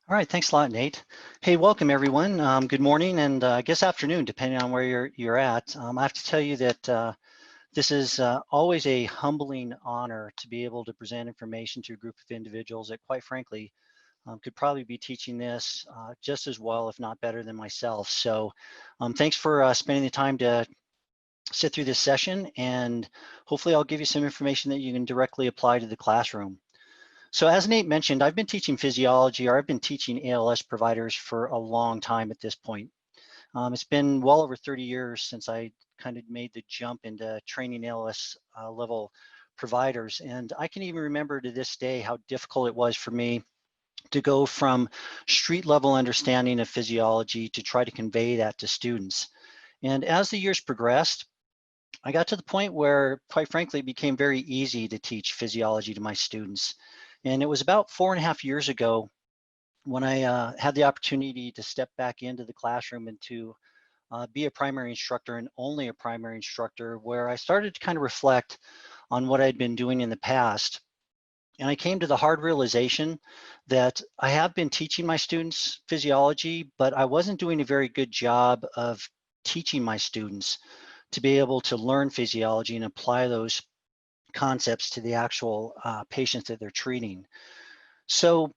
All right, thanks a lot, Nate. Hey, welcome everyone. Good morning and I guess afternoon, depending on where you're at. I have to tell you that this is always a humbling honor to be able to present information to a group of individuals that, quite frankly, could probably be teaching this just as well, if not better than myself. So thanks for spending the time to sit through this session, and hopefully I'll give you some information that you can directly apply to the classroom. So as Nate mentioned, I've been teaching physiology, or I've been teaching ALS providers for a long time at this point. It's been well over 30 years since I kind of made the jump into training ALS level providers. And I can even remember to this day how difficult it was for me to go from street level understanding of physiology to try to convey that to students. And as the years progressed, I got to the point where, quite frankly, it became very easy to teach physiology to my students. And it was about 4.5 years ago when I had the opportunity to step back into the classroom and to be a primary instructor, and only a primary instructor, where I started to kind of reflect on what I'd been doing in the past. And I came to the hard realization that I have been teaching my students physiology, but I wasn't doing a very good job of teaching my students to be able to learn physiology and apply those concepts to the actual patients that they're treating. So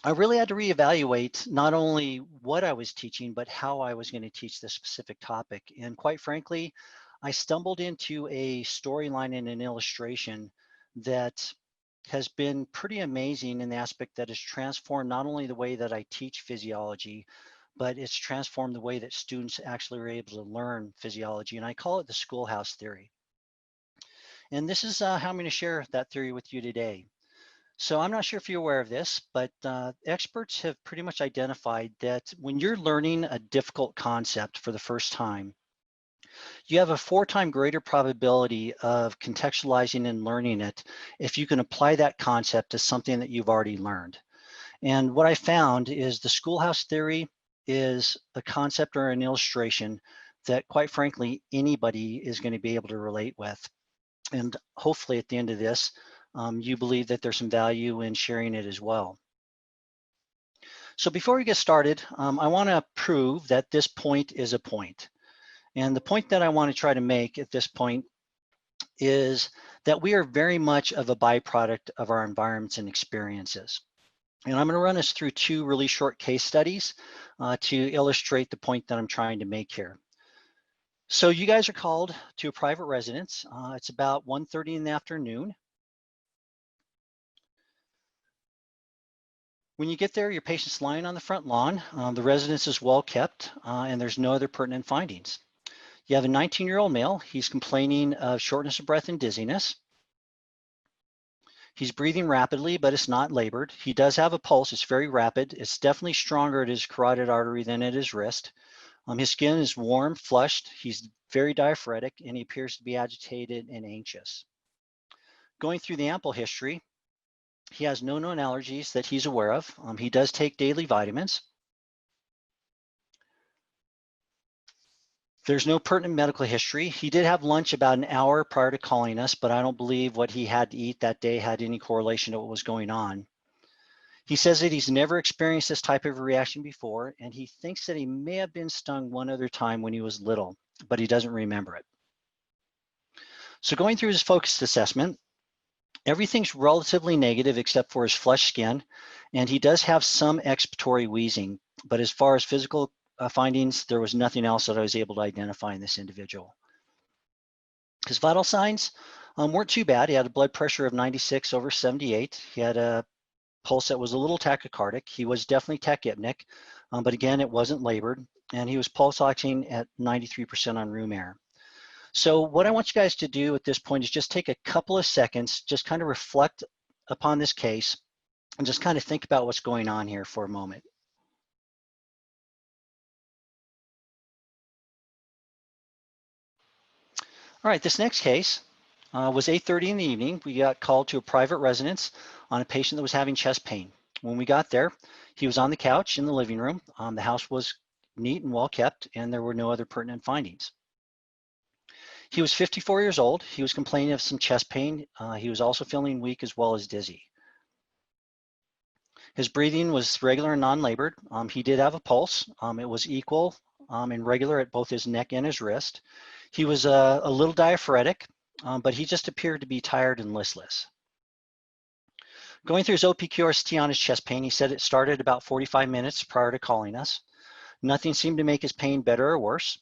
I really had to reevaluate not only what I was teaching, but how I was going to teach this specific topic. And quite frankly, I stumbled into a storyline and an illustration that has been pretty amazing in the aspect that has transformed not only the way that I teach physiology, but it's transformed the way that students actually are able to learn physiology. And I call it the schoolhouse theory. And this is how I'm going to share that theory with you today. So I'm not sure if you're aware of this, but experts have pretty much identified that when you're learning a difficult concept for the first time, you have a 4-time greater probability of contextualizing and learning it if you can apply that concept to something that you've already learned. And what I found is the schoolhouse theory is a concept or an illustration that, quite frankly, anybody is going to be able to relate with. And hopefully at the end of this, you believe that there's some value in sharing it as well. So before we get started, I want to prove that this point is a point. And the point that I want to try to make at this point is that we are very much of a byproduct of our environments and experiences. And I'm going to run us through 2 really short case studies to illustrate the point that I'm trying to make here. So you guys are called to a private residence. It's about 1:30 in the afternoon. When you get there, your patient's lying on the front lawn. The residence is well kept, and there's no other pertinent findings. You have a 19-year-old male. He's complaining of shortness of breath and dizziness. He's breathing rapidly, but it's not labored. He does have a pulse. It's very rapid. It's definitely stronger at his carotid artery than at his wrist. His skin is warm, flushed. He's very diaphoretic, and he appears to be agitated and anxious. Going through the ample history, he has no known allergies that he's aware of. He does take daily vitamins. There's no pertinent medical history. He did have lunch about an hour prior to calling us, but I don't believe what he had to eat that day had any correlation to what was going on. He says that he's never experienced this type of reaction before, and he thinks that he may have been stung one other time when he was little, but he doesn't remember it. So going through his focused assessment, everything's relatively negative except for his flushed skin, and he does have some expiratory wheezing, but as far as physical findings, there was nothing else that I was able to identify in this individual. His vital signs weren't too bad. He had a blood pressure of 96/78. He had a pulse that was a little tachycardic. He was definitely tachypneic, but again, it wasn't labored, and he was pulse oxygen at 93% on room air. So what I want you guys to do at this point is just take a couple of seconds, just kind of reflect upon this case, and just kind of think about what's going on here for a moment. All right, this next case was 8:30 in the evening. We got called to a private residence on a patient that was having chest pain. When we got there, he was on the couch in the living room. The house was neat and well kept, and there were no other pertinent findings. He was 54 years old. He was complaining of some chest pain. He was also feeling weak as well as dizzy. His breathing was regular and non-labored. He did have a pulse. It was equal and regular at both his neck and his wrist. He was a little diaphoretic, but he just appeared to be tired and listless. Going through his OPQRST on his chest pain, he said it started about 45 minutes prior to calling us. Nothing seemed to make his pain better or worse.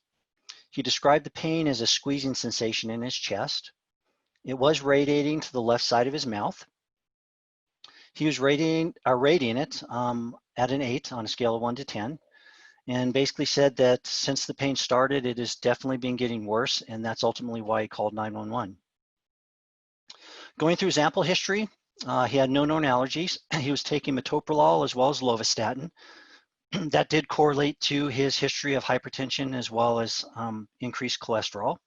He described the pain as a squeezing sensation in his chest. It was radiating to the left side of his mouth. He was rating it at an 8 on a scale of 1 to 10, and basically said that since the pain started, it has definitely been getting worse, and that's ultimately why he called 911. Going through his ample history, he had no known allergies. He was taking metoprolol as well as lovastatin. That did correlate to his history of hypertension as well as increased cholesterol.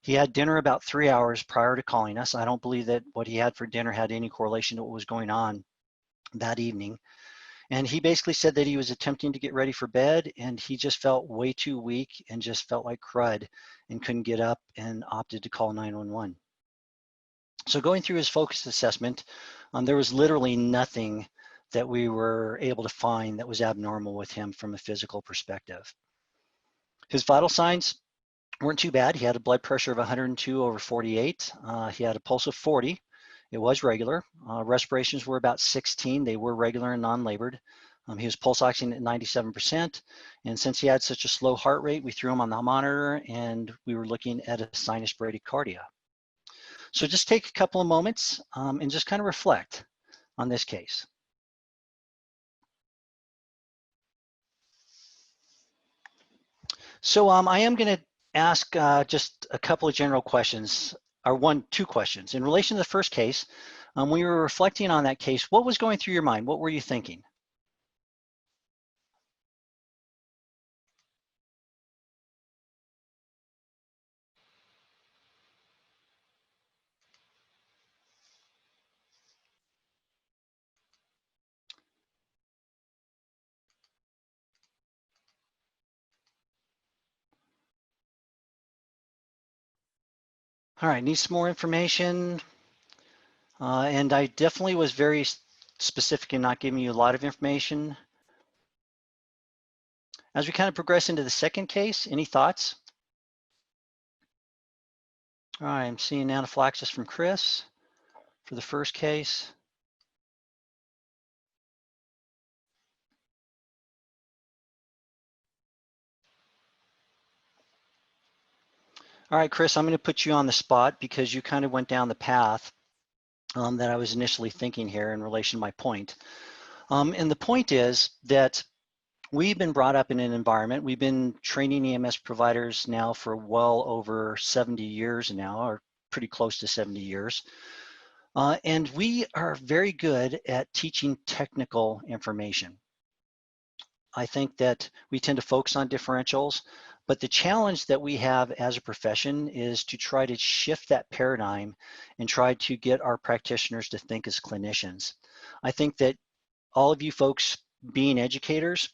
He had dinner about 3 hours prior to calling us. I don't believe that what he had for dinner had any correlation to what was going on that evening. And he basically said that he was attempting to get ready for bed and he just felt way too weak and just felt like crud and couldn't get up and opted to call 911. So going through his focus assessment, there was literally nothing that we were able to find that was abnormal with him from a physical perspective. His vital signs weren't too bad. He had a blood pressure of 102/48. He had a pulse of 40. It was regular. Respirations were about 16. They were regular and non-labored. He was pulse oxygen at 97%. And since he had such a slow heart rate, we threw him on the monitor and we were looking at a sinus bradycardia. So just take a couple of moments and just kind of reflect on this case. So I am going to ask just a couple of general questions, or two questions. In relation to the first case, when you were reflecting on that case, what was going through your mind? What were you thinking? All right, need some more information. And I definitely was very specific in not giving you a lot of information. As we kind of progress into the second case, any thoughts? All right, I'm seeing anaphylaxis from Chris for the first case. All right, Chris, I'm going to put you on the spot because you kind of went down the path that I was initially thinking here in relation to my point. And the point is that we've been brought up in an environment, we've been training EMS providers now for well over 70 years now, or pretty close to 70 years. And we are very good at teaching technical information. I think that we tend to focus on differentials, but the challenge that we have as a profession is to try to shift that paradigm and try to get our practitioners to think as clinicians. I think that all of you folks being educators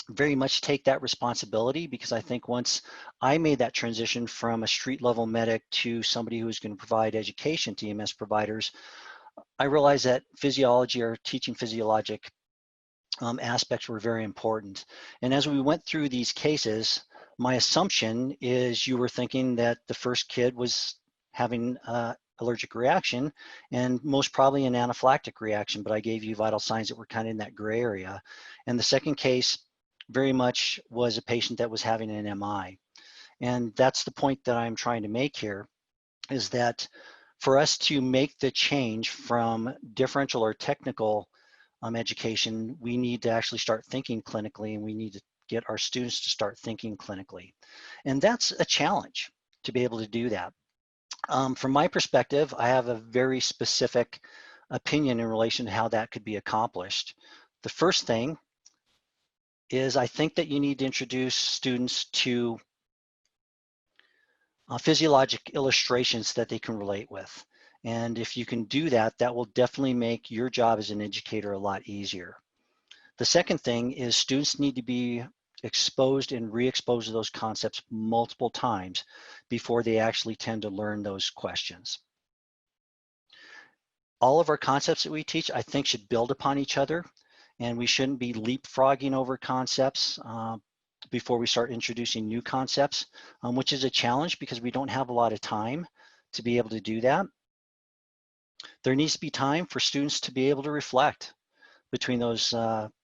very much take that responsibility, because I think once I made that transition from a street level medic to somebody who's going to provide education to EMS providers, I realized that physiology or teaching physiologic aspects were very important. And as we went through these cases, my assumption is you were thinking that the first kid was having allergic reaction and most probably an anaphylactic reaction, but I gave you vital signs that were kind of in that gray area. And the second case very much was a patient that was having an MI. And that's the point that I'm trying to make here, is that for us to make the change from differential or technical education, we need to actually start thinking clinically, and we need to get our students to start thinking clinically. And that's a challenge to be able to do that. From my perspective, I have a very specific opinion in relation to how that could be accomplished. The first thing is I think that you need to introduce students to physiologic illustrations that they can relate with. And if you can do that, that will definitely make your job as an educator a lot easier. The second thing is students need to be exposed and re-exposed to those concepts multiple times before they actually tend to learn those questions. All of our concepts that we teach, I think, should build upon each other. and we shouldn't be leapfrogging over concepts before we start introducing new concepts, which is a challenge because we don't have a lot of time to be able to do that. There needs to be time for students to be able to reflect between those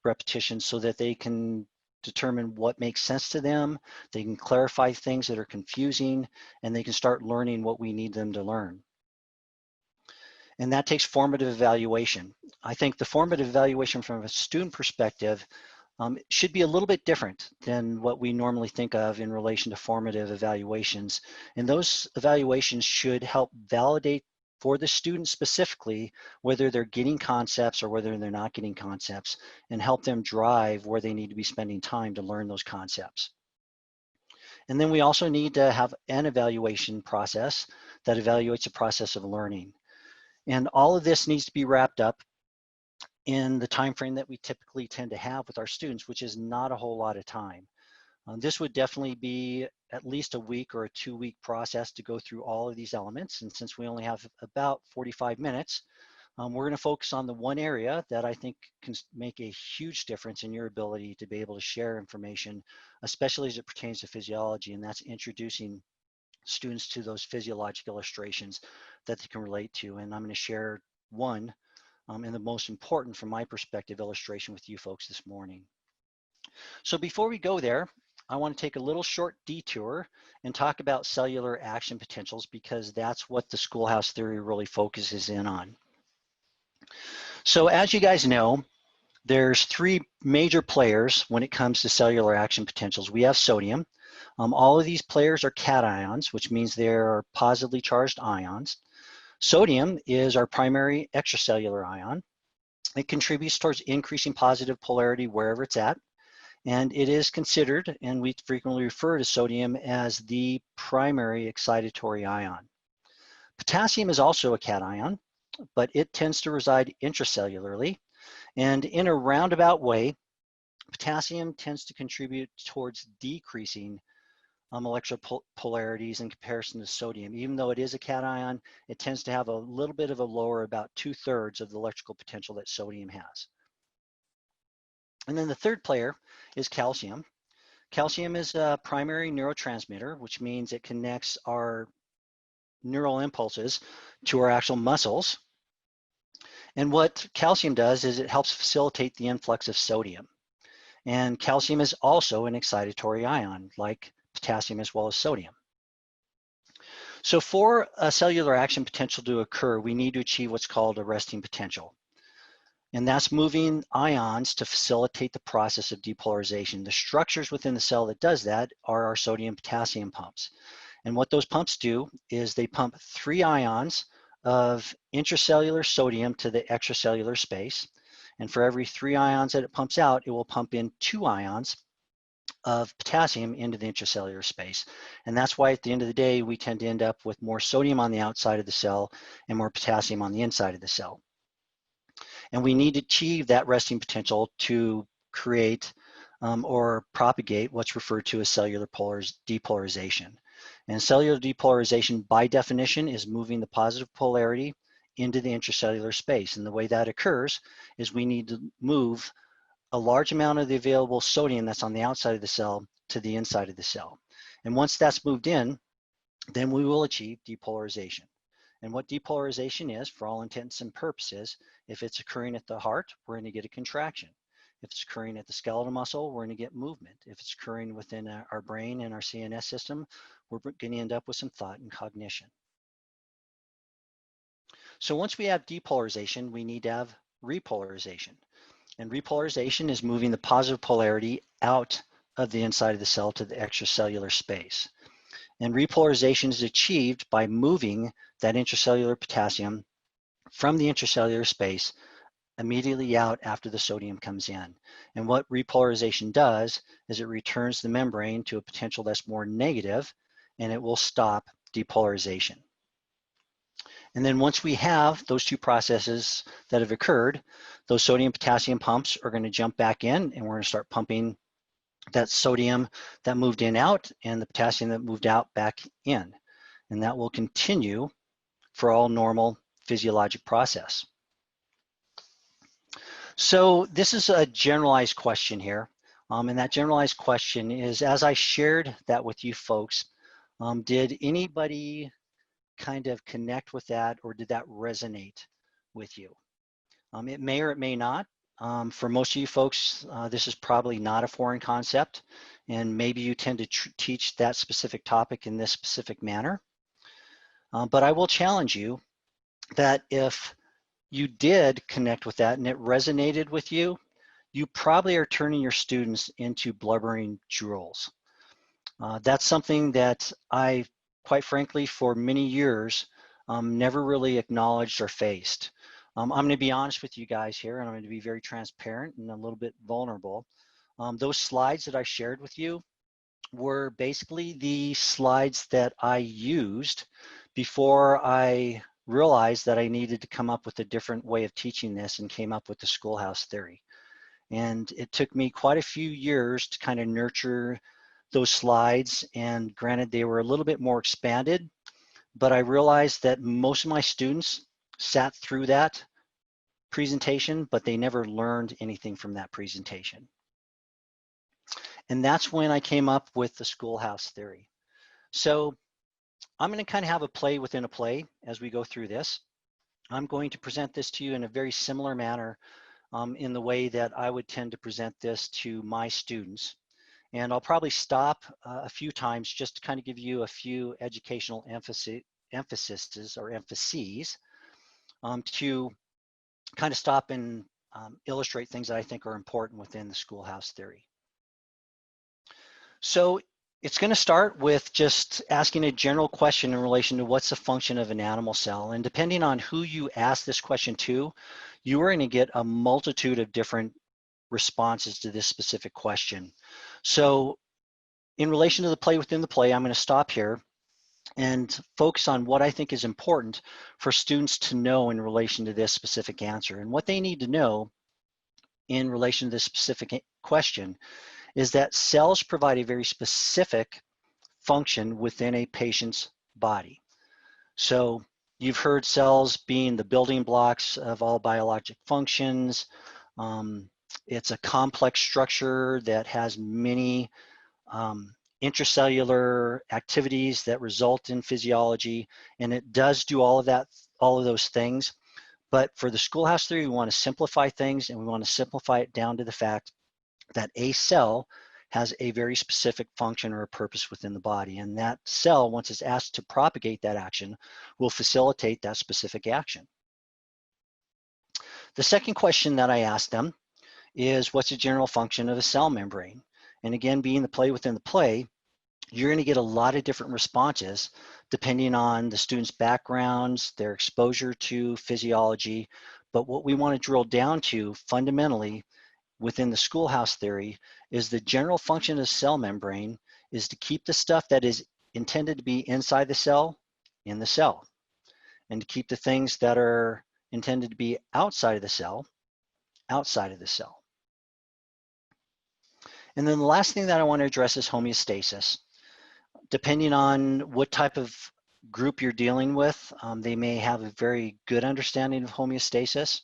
repetitions so that they can determine what makes sense to them, they can clarify things that are confusing, and they can start learning what we need them to learn. And that takes formative evaluation. I think the formative evaluation from a student perspective should be a little bit different than what we normally think of in relation to formative evaluations. And those evaluations should help validate for the student specifically whether they're getting concepts or whether they're not getting concepts, and help them drive where they need to be spending time to learn those concepts. And then we also need to have an evaluation process that evaluates the process of learning. And all of this needs to be wrapped up in the time frame that we typically tend to have with our students, which is not a whole lot of time. This would definitely be at least a week or a 2-week process to go through all of these elements. And since we only have about 45 minutes, we're going to focus on the one area that I think can make a huge difference in your ability to be able to share information, especially as it pertains to physiology, and that's introducing students to those physiologic illustrations that they can relate to. And I'm going to share one, and the most important from my perspective, illustration with you folks this morning. So before we go there, I want to take a little short detour and talk about cellular action potentials, because that's what the schoolhouse theory really focuses in on. So as you guys know, there's 3 major players when it comes to cellular action potentials. We have sodium. All of these players are cations, which means they're positively charged ions. Sodium is our primary extracellular ion. It contributes towards increasing positive polarity wherever it's at. And it is considered, and we frequently refer to sodium as the primary excitatory ion. Potassium is also a cation, but it tends to reside intracellularly. And in a roundabout way, potassium tends to contribute towards decreasing electropolarities in comparison to sodium. Even though it is a cation, it tends to have a little bit of a lower, about 2/3 of the electrical potential that sodium has. And then the third player is calcium. Calcium is a primary neurotransmitter, which means it connects our neural impulses to our actual muscles. And what calcium does is it helps facilitate the influx of sodium. And calcium is also an excitatory ion, like potassium as well as sodium. So for a cellular action potential to occur, we need to achieve what's called a resting potential. And that's moving ions to facilitate the process of depolarization. The structures within the cell that does that are our sodium-potassium pumps. And what those pumps do is they pump 3 ions of intracellular sodium to the extracellular space. And for every 3 ions that it pumps out, it will pump in 2 ions of potassium into the intracellular space. And that's why at the end of the day, we tend to end up with more sodium on the outside of the cell and more potassium on the inside of the cell. And we need to achieve that resting potential to create or propagate what's referred to as cellular depolarization. And cellular depolarization, by definition, is moving the positive polarity into the intracellular space. And the way that occurs is we need to move a large amount of the available sodium that's on the outside of the cell to the inside of the cell. And once that's moved in, then we will achieve depolarization. And what depolarization is, for all intents and purposes, if it's occurring at the heart, we're going to get a contraction. If it's occurring at the skeletal muscle, we're going to get movement. If it's occurring within our brain and our CNS system, we're going to end up with some thought and cognition. So once we have depolarization, we need to have repolarization. And repolarization is moving the positive polarity out of the inside of the cell to the extracellular space. And repolarization is achieved by moving that intracellular potassium from the intracellular space immediately out after the sodium comes in. And what repolarization does is it returns the membrane to a potential that's more negative, and it will stop depolarization. And then once we have those 2 processes that have occurred, those sodium-potassium pumps are going to jump back in, and we're going to start pumping that sodium that moved in out and the potassium that moved out back in. And that will continue for all normal physiologic process. So this is a generalized question here. And that generalized question is, as I shared that with you folks, did anybody kind of connect with that, or did that resonate with you? It may or it may not. For most of you folks, this is probably not a foreign concept, and maybe you tend to teach that specific topic in this specific manner. But I will challenge you that if you did connect with that and it resonated with you, you probably are turning your students into blubbering drools. That's something that I, quite frankly, for many years, never really acknowledged or faced. I'm going to be honest with you guys here, and I'm going to be very transparent and a little bit vulnerable. Those slides that I shared with you were basically the slides that I used before I realized that I needed to come up with a different way of teaching this and came up with the schoolhouse theory. And it took me quite a few years to kind of nurture those slides, and granted they were a little bit more expanded, but I realized that most of my students sat through that presentation, but they never learned anything from that presentation. And that's when I came up with the schoolhouse theory. So I'm going to kind of have a play within a play as we go through this. I'm going to present this to you in a very similar manner in the way that I would tend to present this to my students. And I'll probably stop a few times just to kind of give you a few educational emphases to kind of stop and illustrate things that I think are important within the schoolhouse theory. So it's going to start with just asking a general question in relation to what's the function of an animal cell. And depending on who you ask this question to, you are going to get a multitude of different responses to this specific question. So in relation to the play within the play, I'm going to stop here and focus on what I think is important for students to know in relation to this specific answer. And what they need to know in relation to this specific question is that cells provide a very specific function within a patient's body. So you've heard cells being the building blocks of all biologic functions. It's a complex structure that has many intracellular activities that result in physiology, and it does do all of that, all of those things. But for the schoolhouse theory, we want to simplify things, and we want to simplify it down to the fact that a cell has a very specific function or a purpose within the body, and that cell, once it's asked to propagate that action, will facilitate that specific action. The second question that I asked them is, what's the general function of a cell membrane? And again, being the play within the play, you're going to get a lot of different responses depending on the student's backgrounds, their exposure to physiology. But what we want to drill down to fundamentally within the schoolhouse theory is the general function of the cell membrane is to keep the stuff that is intended to be inside the cell in the cell, and to keep the things that are intended to be outside of the cell outside of the cell. And then the last thing that I want to address is homeostasis. Depending on what type of group you're dealing with, they may have a very good understanding of homeostasis.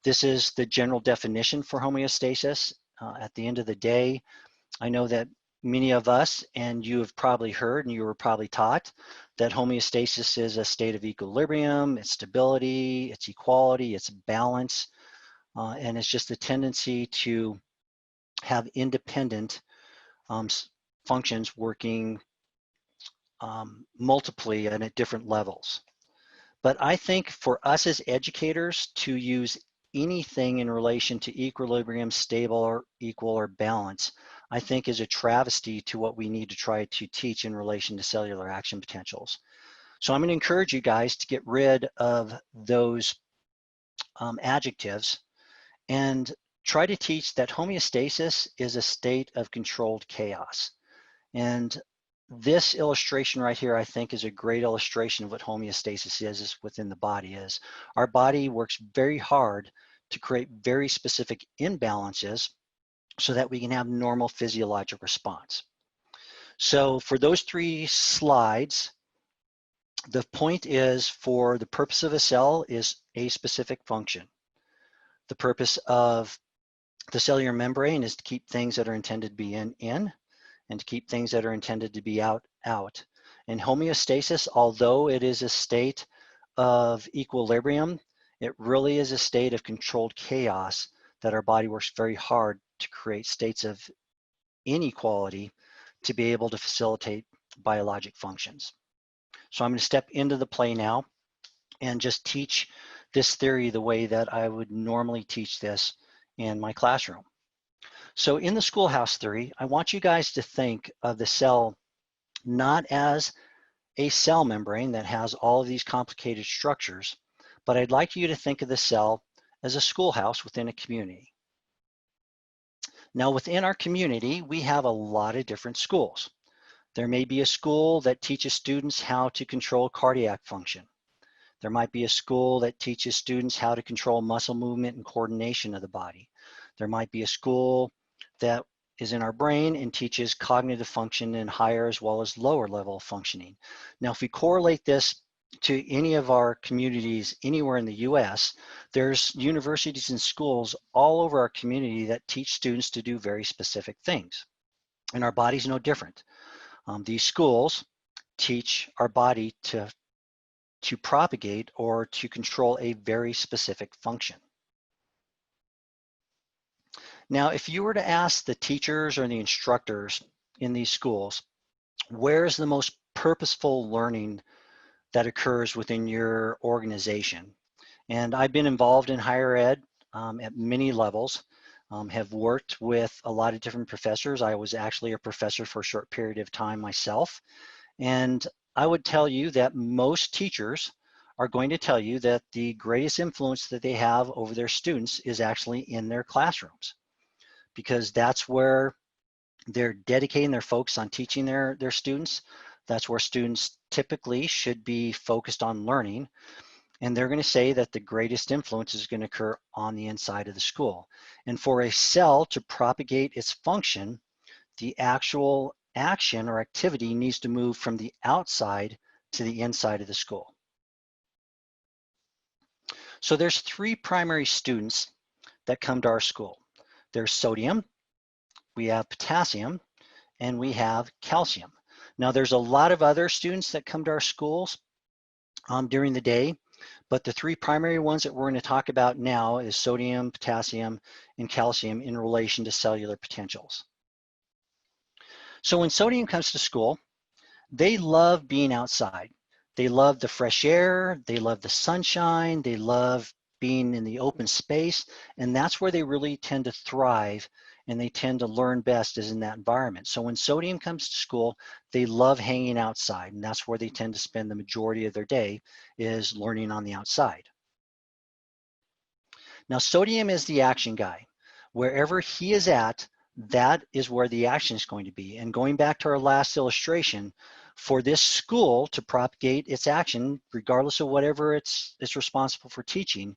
This is the general definition for homeostasis. At the end of the day, I know that many of us, and you have probably heard and you were probably taught, that homeostasis is a state of equilibrium, it's stability, it's equality, it's balance, and it's just the tendency to have independent functions working multiply and at different levels. But I think for us as educators to use anything in relation to equilibrium, stable or equal or balance, I think is a travesty to what we need to try to teach in relation to cellular action potentials. So I'm going to encourage you guys to get rid of those adjectives and try to teach that homeostasis is a state of controlled chaos. And this illustration right here, I think, is a great illustration of what homeostasis is within the body. Is our body works very hard to create very specific imbalances so that we can have normal physiologic response. So for those three slides, the point is, for the purpose of a cell is a specific function. The purpose of the cellular membrane is to keep things that are intended to be in, and to keep things that are intended to be out, out. And homeostasis, although it is a state of equilibrium, it really is a state of controlled chaos that our body works very hard to create states of inequality to be able to facilitate biologic functions. So I'm going to step into the play now and just teach this theory the way that I would normally teach this in my classroom. So in the schoolhouse theory, I want you guys to think of the cell not as a cell membrane that has all of these complicated structures, but I'd like you to think of the cell as a schoolhouse within a community. Now within our community, we have a lot of different schools. There may be a school that teaches students how to control cardiac function. There might be a school that teaches students how to control muscle movement and coordination of the body. There might be a school that is in our brain and teaches cognitive function in higher as well as lower level functioning. Now, if we correlate this to any of our communities anywhere in the US, there's universities and schools all over our community that teach students to do very specific things. And our body's no different. These schools teach our body to propagate or to control a very specific function. Now, if you were to ask the teachers or the instructors in these schools, where's the most purposeful learning that occurs within your organization? And I've been involved in higher ed at many levels, have worked with a lot of different professors. I was actually a professor for a short period of time myself. And I would tell you that most teachers are going to tell you that the greatest influence that they have over their students is actually in their classrooms, because that's where they're dedicating their focus on teaching their students. That's where students typically should be focused on learning. And they're going to say that the greatest influence is going to occur on the inside of the school. And for a cell to propagate its function, the actual action or activity needs to move from the outside to the inside of the school. So there's three primary students that come to our school. There's sodium, we have potassium, and we have calcium. Now there's a lot of other students that come to our schools during the day, but the three primary ones that we're going to talk about now is sodium, potassium, and calcium in relation to cellular potentials. So when sodium comes to school, they love being outside. They love the fresh air, they love the sunshine, they love being in the open space, and that's where they really tend to thrive and they tend to learn best is in that environment. So when sodium comes to school, they love hanging outside, and that's where they tend to spend the majority of their day is learning on the outside. Now sodium is the action guy. Wherever he is at, that is where the action is going to be. And going back to our last illustration, for this school to propagate its action, regardless of whatever it's responsible for teaching,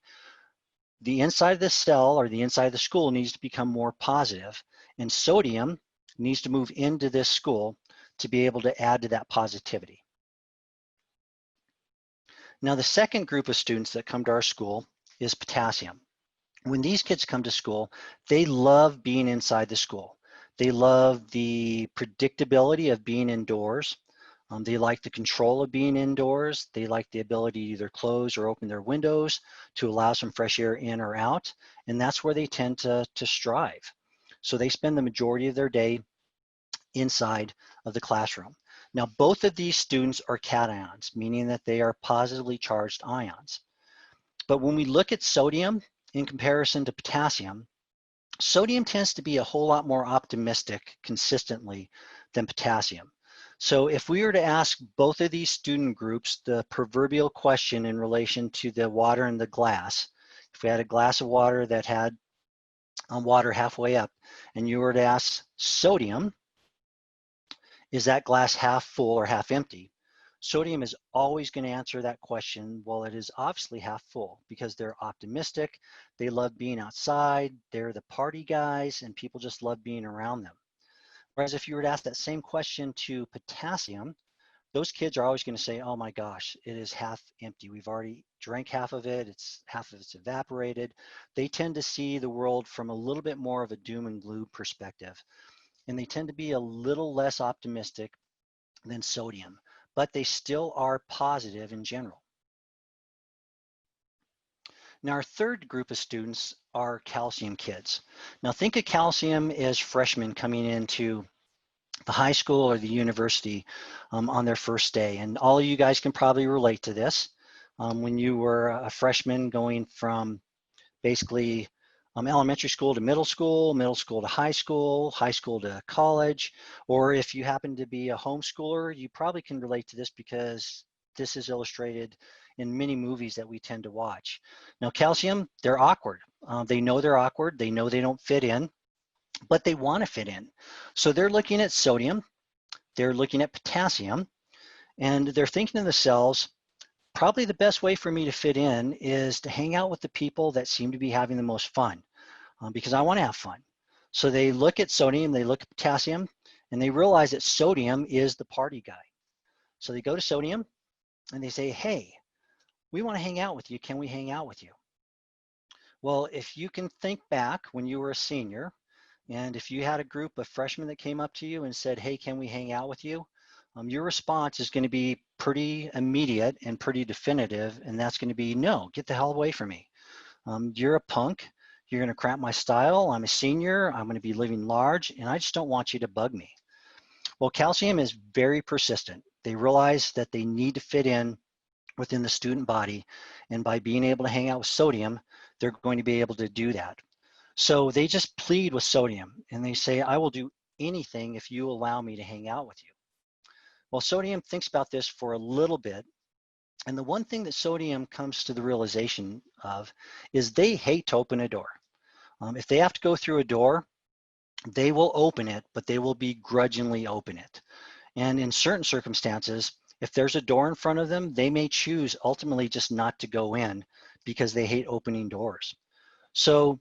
the inside of the cell or the inside of the school needs to become more positive, and sodium needs to move into this school to be able to add to that positivity. Now, the second group of students that come to our school is potassium. When these kids come to school, they love being inside the school. They love the predictability of being indoors. They like the control of being indoors. They like the ability to either close or open their windows to allow some fresh air in or out. And that's where they tend to strive. So they spend the majority of their day inside of the classroom. Now, both of these students are cations, meaning that they are positively charged ions. But when we look at sodium in comparison to potassium, sodium tends to be a whole lot more optimistic consistently than potassium. So if we were to ask both of these student groups the proverbial question in relation to the water in the glass, if we had a glass of water that had water halfway up, and you were to ask sodium, is that glass half full or half empty? Sodium is always going to answer that question, well, it is obviously half full, because they're optimistic, they love being outside, they're the party guys, and people just love being around them. Whereas if you were to ask that same question to potassium, those kids are always going to say, oh my gosh, it is half empty. We've already drank half of it. Half of it's evaporated. They tend to see the world from a little bit more of a doom and gloom perspective. And they tend to be a little less optimistic than sodium, but they still are positive in general. Now, our third group of students are calcium kids. Now, think of calcium as freshmen coming into the high school or the university on their first day. And all of you guys can probably relate to this. When you were a freshman going from basically elementary school to middle school to high school to college, or if you happen to be a homeschooler, you probably can relate to this because this is illustrated in many movies that we tend to watch. Now, calcium, they're awkward. They know they're awkward. They know they don't fit in, but they want to fit in. So they're looking at sodium, they're looking at potassium, and they're thinking to themselves, probably the best way for me to fit in is to hang out with the people that seem to be having the most fun, because I want to have fun. So they look at sodium, they look at potassium, and they realize that sodium is the party guy. So they go to sodium and they say, hey, we want to hang out with you. Can we hang out with you? Well, if you can think back when you were a senior, and if you had a group of freshmen that came up to you and said, hey, can we hang out with you? Your response is going to be pretty immediate and pretty definitive, and that's going to be, no, get the hell away from me. You're a punk. You're going to cramp my style. I'm a senior. I'm going to be living large, and I just don't want you to bug me. Well, calcium is very persistent. They realize that they need to fit in within the student body, and by being able to hang out with sodium, they're going to be able to do that. So they just plead with sodium, and they say, I will do anything if you allow me to hang out with you. Well, sodium thinks about this for a little bit, and the one thing that sodium comes to the realization of is they hate to open a door. If they have to go through a door, they will open it, but they will begrudgingly open it. And in certain circumstances, if there's a door in front of them, they may choose ultimately just not to go in because they hate opening doors. So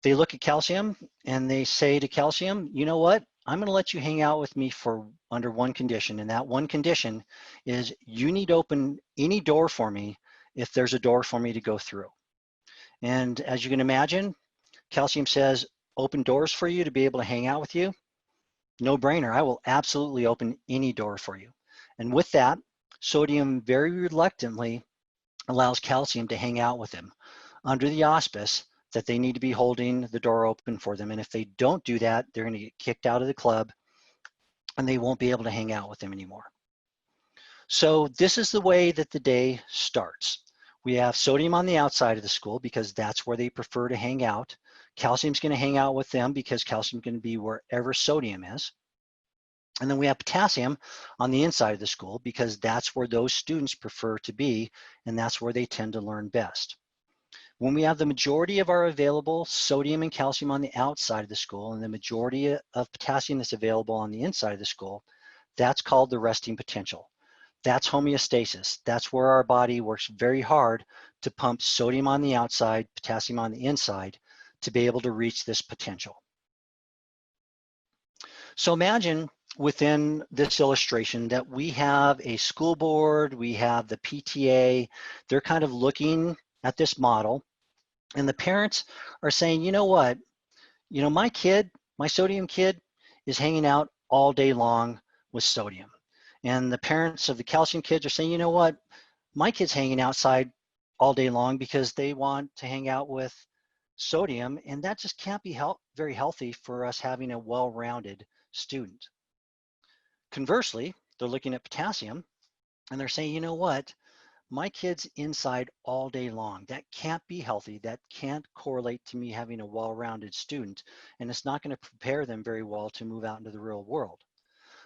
they look at calcium and they say to calcium, you know what? I'm going to let you hang out with me for under one condition. And that one condition is you need to open any door for me if there's a door for me to go through. And as you can imagine, calcium says, open doors for you to be able to hang out with you. No brainer. I will absolutely open any door for you. And with that, sodium very reluctantly allows calcium to hang out with him under the auspice that they need to be holding the door open for them. And if they don't do that, they're going to get kicked out of the club and they won't be able to hang out with them anymore. So this is the way that the day starts. We have sodium on the outside of the school because that's where they prefer to hang out. Calcium's going to hang out with them because calcium's going to be wherever sodium is. And then we have potassium on the inside of the school because that's where those students prefer to be, and that's where they tend to learn best. When we have the majority of our available sodium and calcium on the outside of the school and the majority of potassium that's available on the inside of the school, that's called the resting potential. That's homeostasis. That's where our body works very hard to pump sodium on the outside, potassium on the inside to be able to reach this potential. So imagine within this illustration that we have a school board, we have the PTA, they're kind of looking at this model, and the parents are saying, you know what, my kid, my sodium kid is hanging out all day long with sodium. And the parents of the calcium kids are saying, you know what, my kid's hanging outside all day long because they want to hang out with sodium, and that just can't be very healthy for us having a well-rounded student. Conversely, they're looking at potassium and they're saying, you know what, my kid's inside all day long. That can't be healthy. That can't correlate to me having a well-rounded student, and it's not going to prepare them very well to move out into the real world.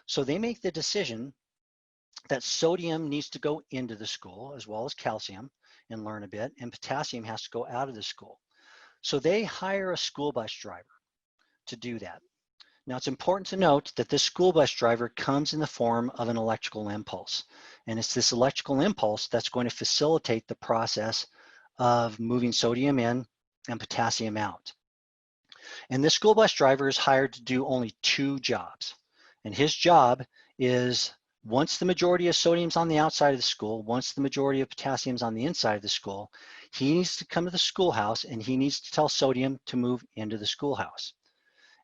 So they make the decision that sodium needs to go into the school as well as calcium and learn a bit, and potassium has to go out of the school. So they hire a school bus driver to do that. Now, it's important to note that this school bus driver comes in the form of an electrical impulse. And it's this electrical impulse that's going to facilitate the process of moving sodium in and potassium out. And this school bus driver is hired to do only two jobs. And his job is Once the majority of sodium's on the outside of the school, once the majority of potassium's on the inside of the school, he needs to come to the schoolhouse and he needs to tell sodium to move into the schoolhouse.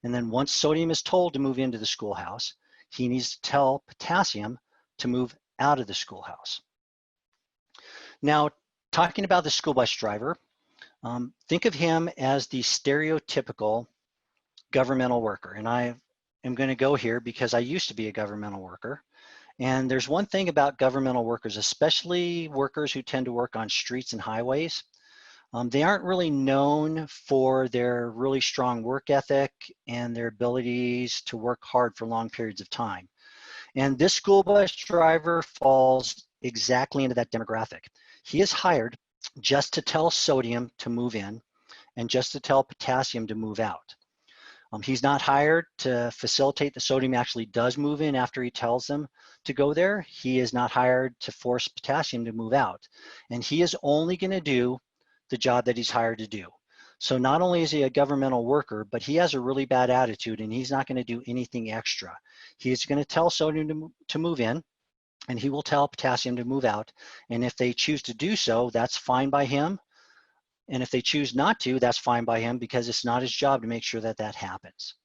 And then once sodium is told to move into the schoolhouse, he needs to tell potassium to move out of the schoolhouse. Now, talking about the school bus driver, think of him as the stereotypical governmental worker. And I am going to go here because I used to be a governmental worker. And there's one thing about governmental workers, especially workers who tend to work on streets and highways. They aren't really known for their really strong work ethic and their abilities to work hard for long periods of time. And this school bus driver falls exactly into that demographic. He is hired just to tell sodium to move in and just to tell potassium to move out. He's not hired to facilitate the sodium actually does move in after he tells them to go there. He is not hired to force potassium to move out. And he is only going to do the job that he's hired to do. So not only is he a governmental worker, but he has a really bad attitude and he's not going to do anything extra. He's going to tell sodium to move in and he will tell potassium to move out. And if they choose to do so, that's fine by him. And if they choose not to, that's fine by him because it's not his job to make sure that that happens.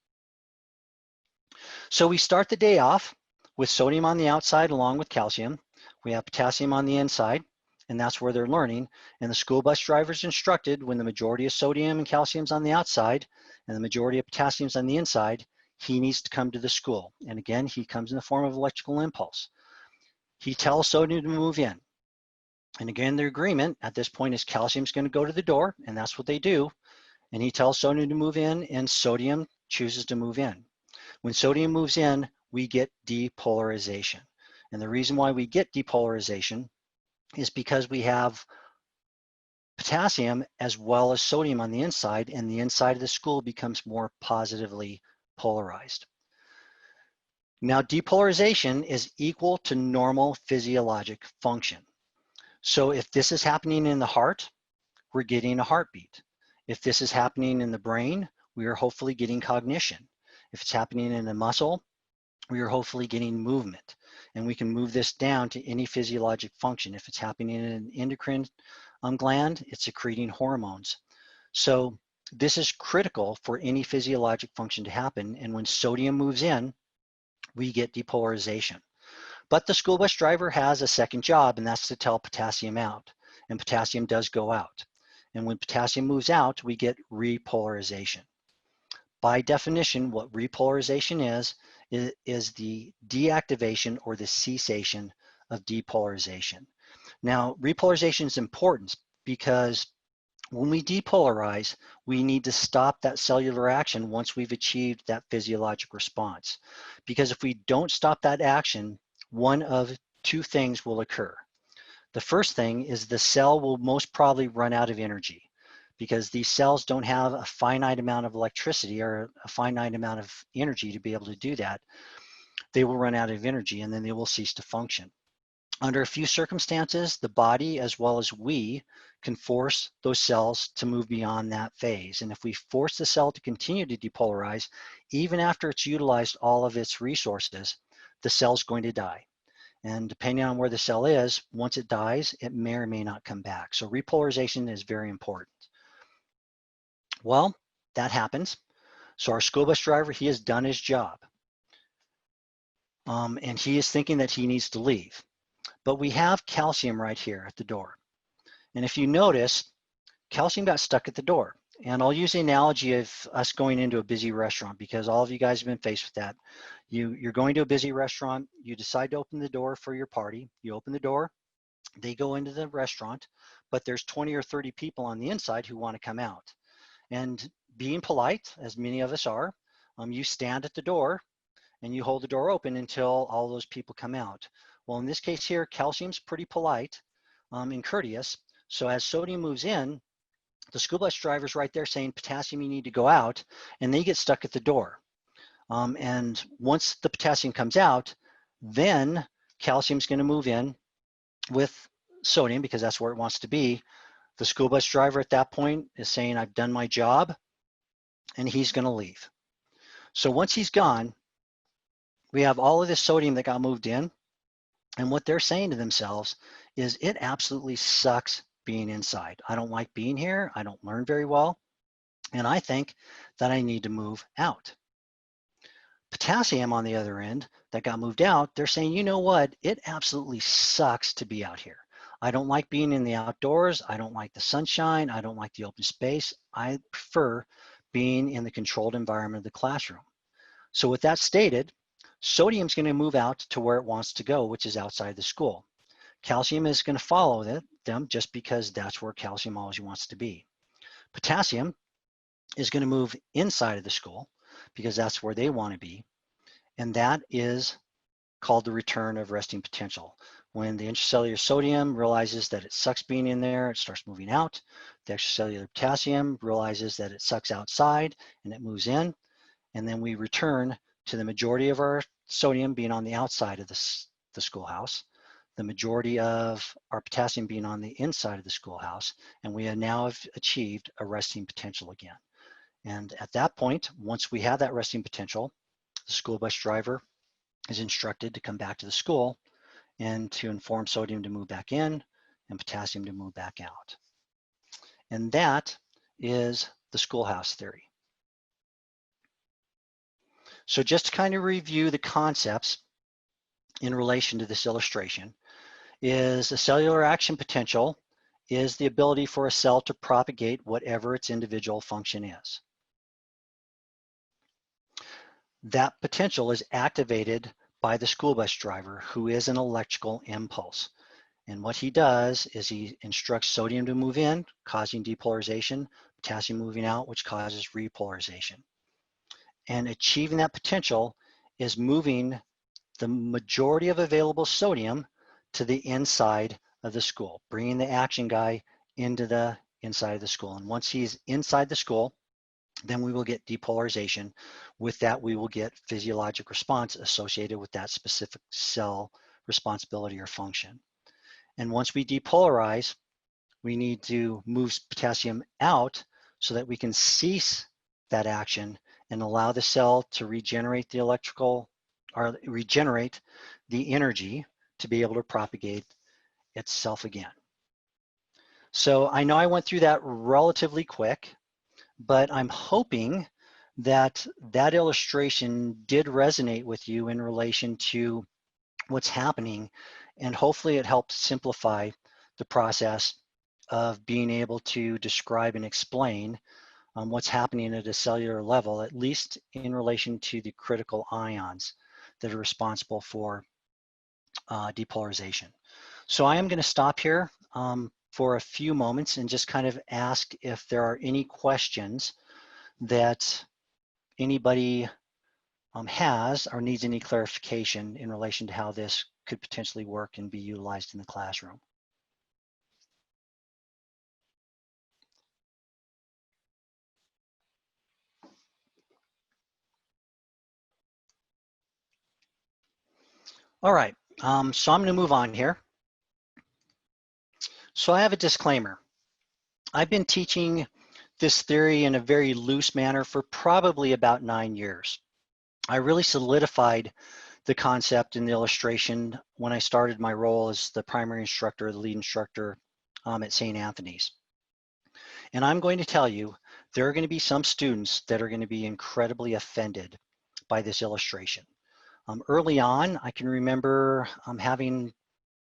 So we start the day off with sodium on the outside along with calcium. We have potassium on the inside, and that's where they're learning. And the school bus driver is instructed when the majority of sodium and calcium is on the outside and the majority of potassium is on the inside, he needs to come to the school. And again, he comes in the form of electrical impulse. He tells sodium to move in. And again, the agreement at this point is calcium's going to go to the door, and that's what they do. And he tells sodium to move in, and sodium chooses to move in. When sodium moves in, we get depolarization. And the reason why we get depolarization is because we have potassium as well as sodium on the inside, and the inside of the school becomes more positively polarized. Now, depolarization is equal to normal physiologic function. So if this is happening in the heart, we're getting a heartbeat. If this is happening in the brain, we are hopefully getting cognition. If it's happening in a muscle, we are hopefully getting movement. And we can move this down to any physiologic function. If it's happening in an endocrine gland, it's secreting hormones. So this is critical for any physiologic function to happen. And when sodium moves in, we get depolarization. But the school bus driver has a second job, and that's to tell potassium out. And potassium does go out. And when potassium moves out, we get repolarization. By definition, what repolarization is the deactivation or the cessation of depolarization. Now, repolarization is important because when we depolarize, we need to stop that cellular action once we've achieved that physiologic response. Because if we don't stop that action, one of two things will occur. The first thing is the cell will most probably run out of energy because these cells don't have a finite amount of electricity or a finite amount of energy to be able to do that. They will run out of energy and then they will cease to function. Under a few circumstances, the body as well as we can force those cells to move beyond that phase. And if we force the cell to continue to depolarize, even after it's utilized all of its resources, the cell's going to die. And depending on where the cell is, once it dies, it may or may not come back. So repolarization is very important. Well, that happens. So our school bus driver, he has done his job. And he is thinking that he needs to leave. But we have calcium right here at the door. And if you notice, calcium got stuck at the door. And I'll use the analogy of us going into a busy restaurant because all of you guys have been faced with that. You're going to a busy restaurant, you decide to open the door for your party, you open the door, they go into the restaurant, but there's 20 or 30 people on the inside who want to come out. And being polite, as many of us are, you stand at the door and you hold the door open until all those people come out. Well, in this case here, calcium's pretty polite and courteous. So as sodium moves in, the school bus driver's right there saying, potassium, you need to go out, and they get stuck at the door. And once the potassium comes out, then calcium's going to move in with sodium because that's where it wants to be. The school bus driver at that point is saying, I've done my job, and he's going to leave. So once he's gone, we have all of this sodium that got moved in. And what they're saying to themselves is, it absolutely sucks being inside. I don't like being here. I don't learn very well. And I think that I need to move out. Potassium, on the other end, that got moved out, they're saying, you know what? It absolutely sucks to be out here. I don't like being in the outdoors. I don't like the sunshine. I don't like the open space. I prefer being in the controlled environment of the classroom. So with that stated, sodium is going to move out to where it wants to go, which is outside the school. Calcium is going to follow them just because that's where calcium always wants to be. Potassium is going to move inside of the school because that's where they want to be. And that is called the return of resting potential. When the intracellular sodium realizes that it sucks being in there, it starts moving out. The extracellular potassium realizes that it sucks outside and it moves in. And then we return to the majority of our sodium being on the outside of the schoolhouse, the majority of our potassium being on the inside of the schoolhouse, and we have now achieved a resting potential again. And at that point, once we have that resting potential, the school bus driver is instructed to come back to the school and to inform sodium to move back in and potassium to move back out. And that is the schoolhouse theory. So just to kind of review the concepts in relation to this illustration, is a cellular action potential is the ability for a cell to propagate whatever its individual function is. That potential is activated by the school bus driver, who is an electrical impulse. And what he does is he instructs sodium to move in, causing depolarization, potassium moving out, which causes repolarization. And achieving that potential is moving the majority of available sodium to the inside of the school, bringing the action guy into the inside of the school. And once he's inside the school, then we will get depolarization. With that, we will get physiologic response associated with that specific cell responsibility or function. And once we depolarize, we need to move potassium out so that we can cease that action and allow the cell to regenerate the electrical, or regenerate the energy to be able to propagate itself again. So I know I went through that relatively quick, but I'm hoping that that illustration did resonate with you in relation to what's happening, and hopefully it helped simplify the process of being able to describe and explain what's happening at a cellular level, at least in relation to the critical ions that are responsible for depolarization. So I am going to stop here for a few moments and just kind of ask if there are any questions that anybody has or needs any clarification in relation to how this could potentially work and be utilized in the classroom. All right, so I'm going to move on here. So I have a disclaimer. I've been teaching this theory in a very loose manner for probably about 9 years. I really solidified the concept in the illustration when I started my role as the primary instructor, the lead instructor at St. Anthony's. And I'm going to tell you, there are going to be some students that are going to be incredibly offended by this illustration. Early on, I can remember having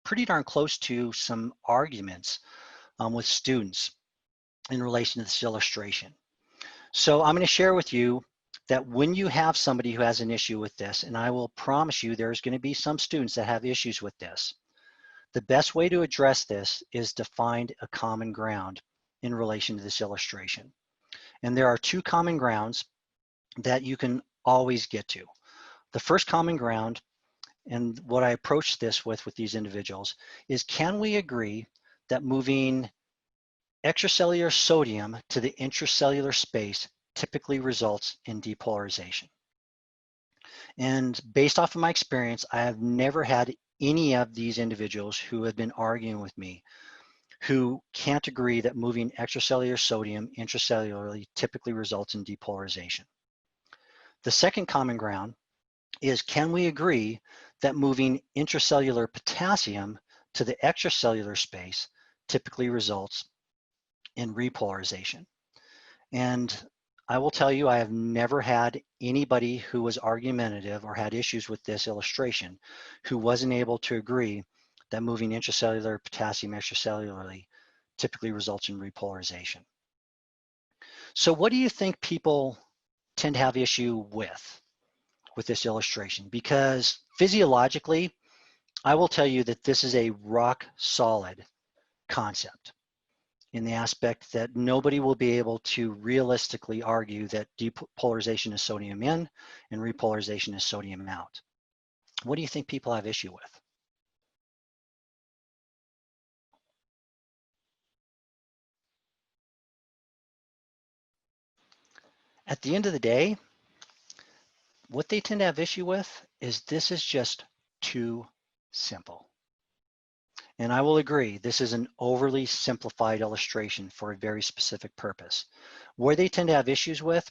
pretty darn close to some arguments with students in relation to this illustration. So I'm going to share with you that when you have somebody who has an issue with this, and I will promise you there's going to be some students that have issues with this, the best way to address this is to find a common ground in relation to this illustration. And there are two common grounds that you can always get to. The first common ground, and what I approach this with these individuals, is can we agree that moving extracellular sodium to the intracellular space typically results in depolarization? And based off of my experience, I have never had any of these individuals who have been arguing with me who can't agree that moving extracellular sodium intracellularly typically results in depolarization. The second common ground is, can we agree that moving intracellular potassium to the extracellular space typically results in repolarization. And I will tell you, I have never had anybody who was argumentative or had issues with this illustration who wasn't able to agree that moving intracellular potassium extracellularly typically results in repolarization. So what do you think people tend to have issue with this illustration? Because physiologically, I will tell you that this is a rock solid concept in the aspect that nobody will be able to realistically argue that depolarization is sodium in and repolarization is sodium out. What do you think people have issue with? At the end of the day, what they tend to have issue with is this is just too simple. And I will agree, this is an overly simplified illustration for a very specific purpose. Where they tend to have issues with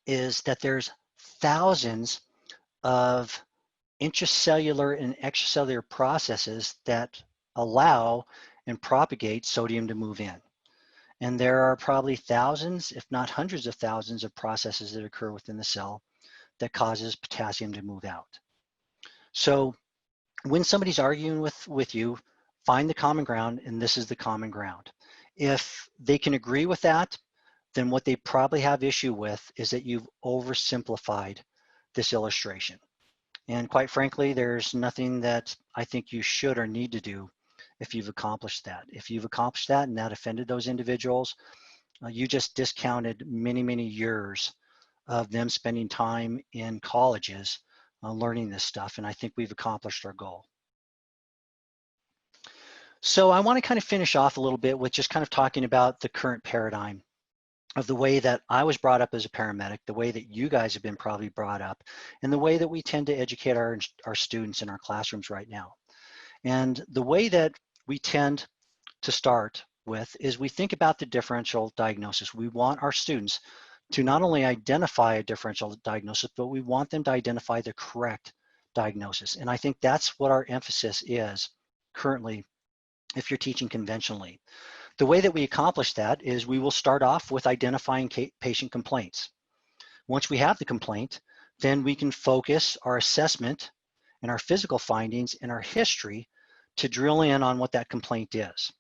is that there's thousands of intracellular and extracellular processes that allow and propagate sodium to move in. And there are probably thousands, if not hundreds of thousands of processes that occur within the cell that causes potassium to move out. So when somebody's arguing with you, find the common ground, and this is the common ground. If they can agree with that, then what they probably have issue with is that you've oversimplified this illustration. And quite frankly, there's nothing that I think you should or need to do if you've accomplished that. If you've accomplished that and that offended those individuals, you just discounted many, many years of them spending time in colleges learning this stuff. And I think we've accomplished our goal. So I want to kind of finish off a little bit with just kind of talking about the current paradigm of the way that I was brought up as a paramedic, the way that you guys have been probably brought up, and the way that we tend to educate our students in our classrooms right now. And the way that we tend to start with is we think about the differential diagnosis. We want our students to not only identify a differential diagnosis, but we want them to identify the correct diagnosis. And I think that's what our emphasis is currently if you're teaching conventionally. The way that we accomplish that is we will start off with identifying patient complaints. Once we have the complaint, then we can focus our assessment and our physical findings and our history to drill in on what that complaint is.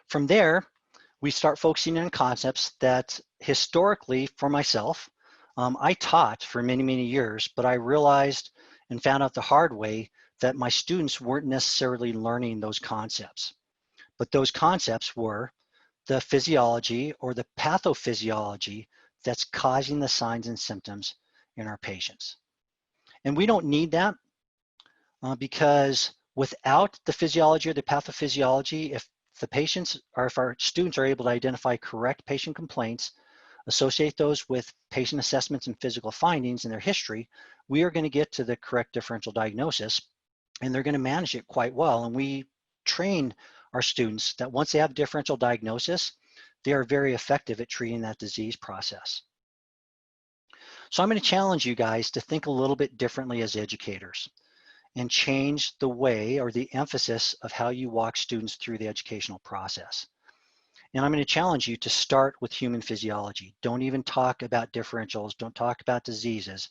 From there, we start focusing on concepts that historically for myself, I taught for many, many years, but I realized and found out the hard way that my students weren't necessarily learning those concepts. But those concepts were the physiology or the pathophysiology that's causing the signs and symptoms in our patients. And we don't need that because without the physiology or the pathophysiology, if the patients or if our students are able to identify correct patient complaints, associate those with patient assessments and physical findings in their history, we are going to get to the correct differential diagnosis, and they're going to manage it quite well. And we train our students that once they have differential diagnosis, they are very effective at treating that disease process. So I'm going to challenge you guys to think a little bit differently as educators and change the way or the emphasis of how you walk students through the educational process. And I'm going to challenge you to start with human physiology. Don't even talk about differentials, don't talk about diseases,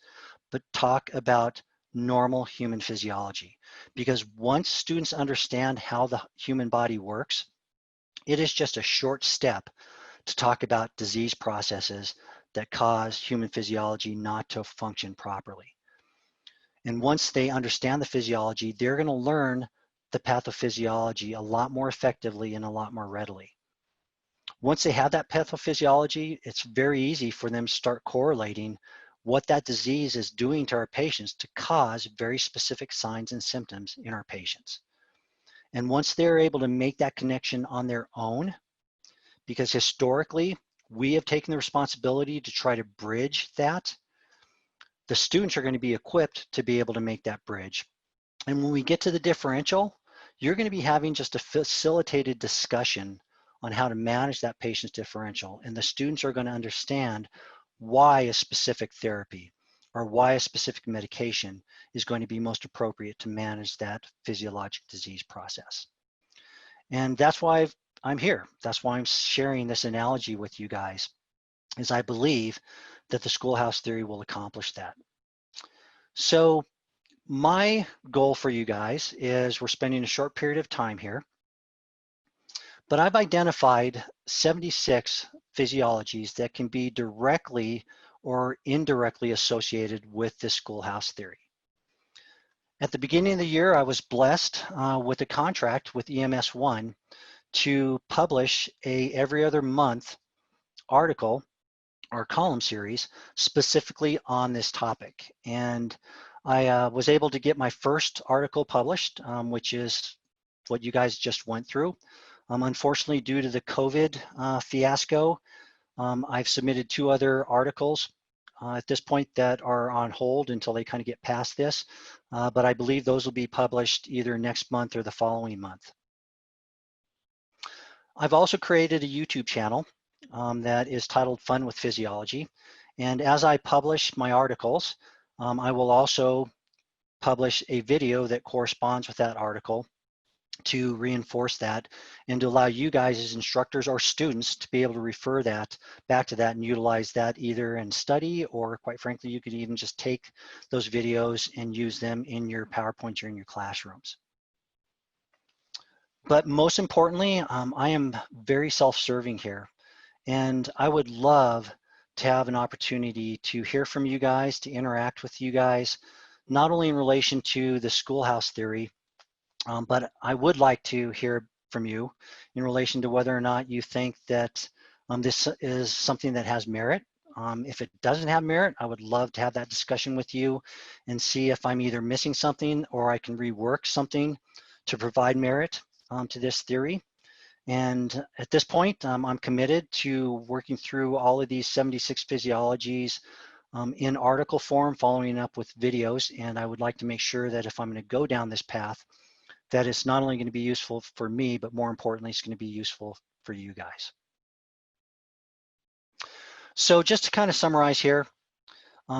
but talk about normal human physiology. Because once students understand how the human body works, it is just a short step to talk about disease processes that cause human physiology not to function properly. And once they understand the physiology, they're going to learn the pathophysiology a lot more effectively and a lot more readily. Once they have that pathophysiology, it's very easy for them to start correlating what that disease is doing to our patients to cause very specific signs and symptoms in our patients. And once they're able to make that connection on their own, because historically we have taken the responsibility to try to bridge that, the students are going to be equipped to be able to make that bridge. And when we get to the differential, you're going to be having just a facilitated discussion on how to manage that patient's differential. And the students are going to understand why a specific therapy or why a specific medication is going to be most appropriate to manage that physiologic disease process. And that's why I'm here. That's why I'm sharing this analogy with you guys, is I believe that the schoolhouse theory will accomplish that. So my goal for you guys is, we're spending a short period of time here, but I've identified 76 physiologies that can be directly or indirectly associated with this schoolhouse theory. At the beginning of the year, I was blessed with a contract with EMS 1 to publish a every other month article or column series specifically on this topic. And I was able to get my first article published, which is what you guys just went through. Unfortunately, due to the COVID fiasco, I've submitted 2 other articles at this point that are on hold until they kind of get past this, but I believe those will be published either next month or the following month. I've also created a YouTube channel that is titled Fun with Physiology, and as I publish my articles, I will also publish a video that corresponds with that article to reinforce that and to allow you guys as instructors or students to be able to refer that back to that and utilize that either in study, or quite frankly, you could even just take those videos and use them in your PowerPoint or in your classrooms. But most importantly, I am very self-serving here, and I would love to have an opportunity to hear from you guys, to interact with you guys, not only in relation to the schoolhouse theory, but I would like to hear from you in relation to whether or not you think that this is something that has merit. If it doesn't have merit, I would love to have that discussion with you and see if I'm either missing something or I can rework something to provide merit to this theory. And at this point, I'm committed to working through all of these 76 physiologies in article form, following up with videos. And I would like to make sure that if I'm going to go down this path, that it's not only going to be useful for me, but more importantly, it's going to be useful for you guys. So just to kind of summarize here,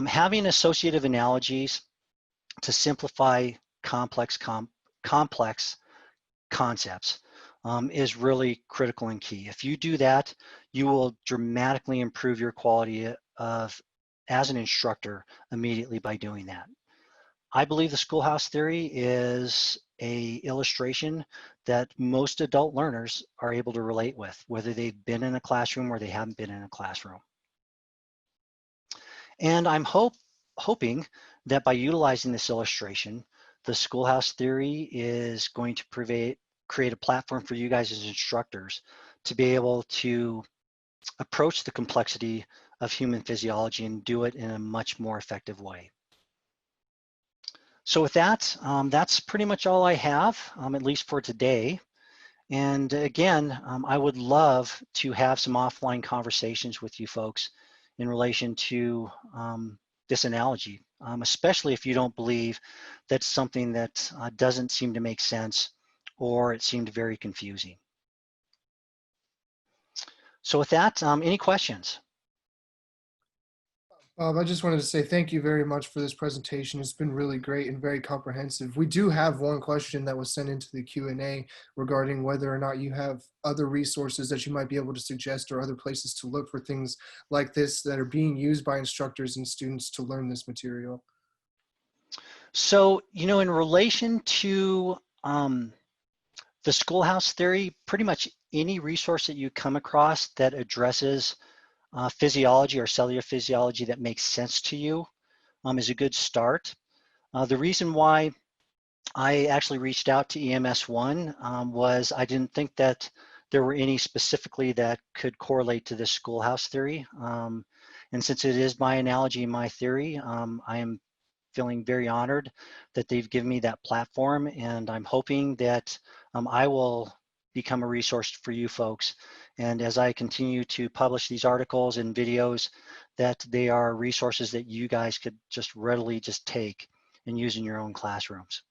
having associative analogies to simplify complex concepts is really critical and key. If you do that, you will dramatically improve your quality of as an instructor immediately by doing that. I believe the schoolhouse theory is an illustration that most adult learners are able to relate with, whether they've been in a classroom or they haven't been in a classroom. And I'm hoping that by utilizing this illustration, the schoolhouse theory is going to create a platform for you guys as instructors to be able to approach the complexity of human physiology and do it in a much more effective way. So with that, that's pretty much all I have, at least for today. And again, I would love to have some offline conversations with you folks in relation to this analogy, especially if you don't believe that's something that doesn't seem to make sense or it seemed very confusing. So with that, any questions? I just wanted to say thank you very much for this presentation. It's been really great and very comprehensive. We do have one question that was sent into the Q&A regarding whether or not you have other resources that you might be able to suggest or other places to look for things like this that are being used by instructors and students to learn this material. So, you know, in relation to the schoolhouse theory, pretty much any resource that you come across that addresses physiology or cellular physiology that makes sense to you is a good start. The reason why I actually reached out to EMS1 was I didn't think that there were any specifically that could correlate to this schoolhouse theory. And since it is my analogy, my theory, I am feeling very honored that they've given me that platform, and I'm hoping that I will become a resource for you folks. And as I continue to publish these articles and videos, that they are resources that you guys could just readily just take and use in your own classrooms.